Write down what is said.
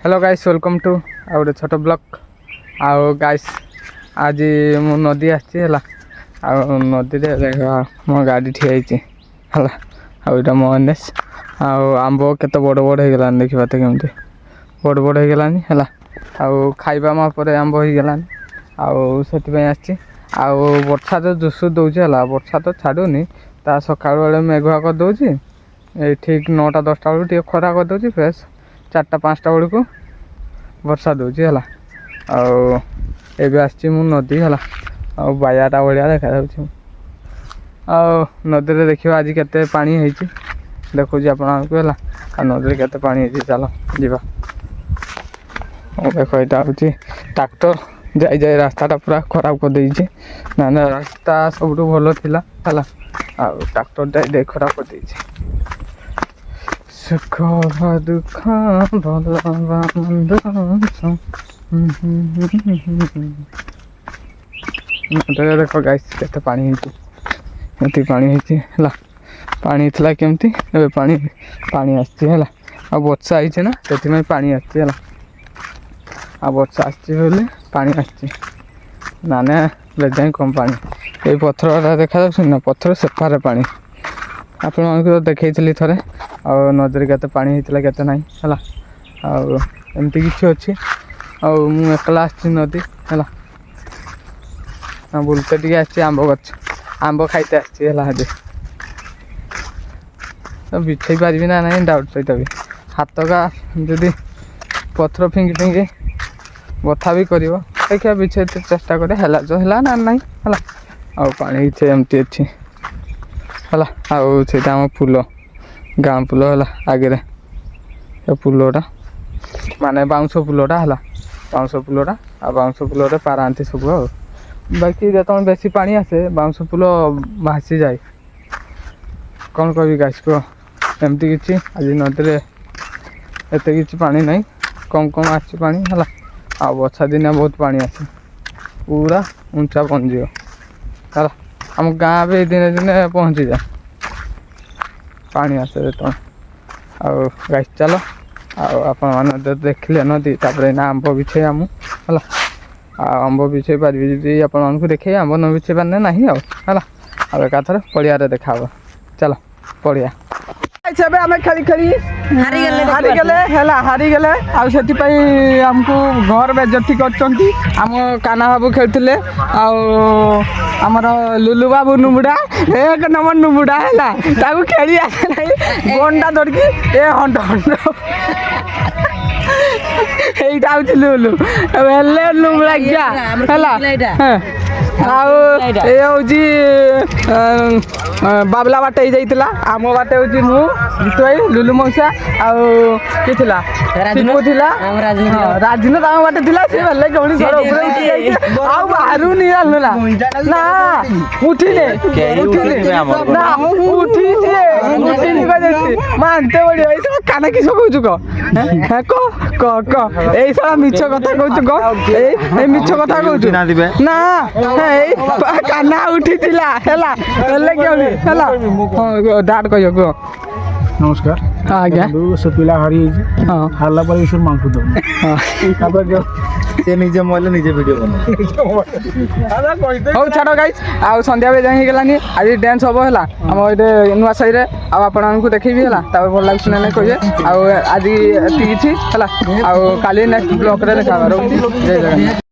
Hello guys welcome to आ गोटे छोट blog आओ गाइस आज मु नदी आसी नदी देख मो गाड़ी ठिया है आईटा मो एनएस आंब केत बड़ बड़ हो गलानी देखा तो केमती बड़ बड़ हो गलानी है खाइबा मापर आंब हो गलानी आसी वर्षा जो जोश दौर वर्षा तो छाड़ूनी ता सका बेले मेघुआ कर दौर ठीक 9टा 10टा बेलू खरा कर दौर फ्रेश 4टा 5टा बेलू वर्षा दूची है आसी मु नदी है बायाटा भाया देखा नदी में देखिए आज केते पानी है देखो आपको है नदी केते पानी है चलो जीवा देखो यहाँ हूँ ट्रैक्टर जाई जाई रास्ताटा पूरा खराब कर देछि ना रास्ता सब भल थिला है ट्रैक्टर जाई जाई खराब कर देछि सुख दुख भल मंद देख गाइस केते पानी है पानी है पानी थला केमती ए पानी पानी आछि है आ वर्षा आइछे ना सेति पानी आछि है आ वर्षा आछि पानी आछि ना बेजाई कम पानी ये पत्थर देखा ना पत्थर सेपारे पानी आपको देखी थे और नदी के पानी होता के ना है एमती किसी अच्छी मुझला आसी नदी है बुलते टे आसी आंब गच आंब खाईते आसी आज तो बिछे पारि ना ना डाउट सहित भी हाथ का जदि पत्थर फिंगी फिंगी बथा भी कर देखिए बिछे चेष्टा करे है ना ना है पानी एमती अच्छी है आम फूल गाँ फूल है आगे फूलटा माने बाउंस फूलटा है बाउंस फूलटा बाउंस फूल पारांती सब बाकी जो बेसी पानी आसे बाउंस फूल भासी जाए कौन कह गाइस कह एमती कि आज नदी एत कि पानी ना कम कम आसी पानी है आ वर्षा दिन बहुत पानी आसे पूरा ऊंचा पहुँच है आम गाँ भी दिने दिने पहुँची जाए पानी आसे तो गाइस चलो आप देखिले नदी तापर ना आंब बिछे आम है आंब बिछे पारि जी आपको देखे आंब न बिछे पारे ना है एकाथर पड़िया देखा चलो पड़िया आम खेली खेली हारी गले आमको घर बेजती कर काना बाबू खेलते आमर लुलु बाबू नुमुडा एक नंबर नुमुडा है खेली आसे गंडा धरिकी ए हंड हंड यहीटा हूँ लुलु हेले नुमुडा क्या बाबला बाटे जाइला आम बाटे हूँ मु जीतु भाई लुलु मौसा आउ राजन आम बाटे थी से गौड़ी घर बाहर नहीं आलुला ना उठिले ना उठिनी मानते बढ़िया काना किस कह कह यही सारा मिछ कथा कहूँ मिछ कथा कहूँ ना काना उठी डाट कह कह नमस्कार आज्ञा से पिला हारी हारला पर सब मांग से निजे मोबाइल निजे वीडियो हो छाड़ गाइस आ संध्या बे जाई गलानी आज डांस हबो हला हम एटे नुआ साई रे आ आपन को देखैबी हला तापर भल लागछ ना कहिए आ आज एति किछि हला आ काली नेक्स्ट ब्लॉग रे देखा रहउछि जय जगन्नाथ।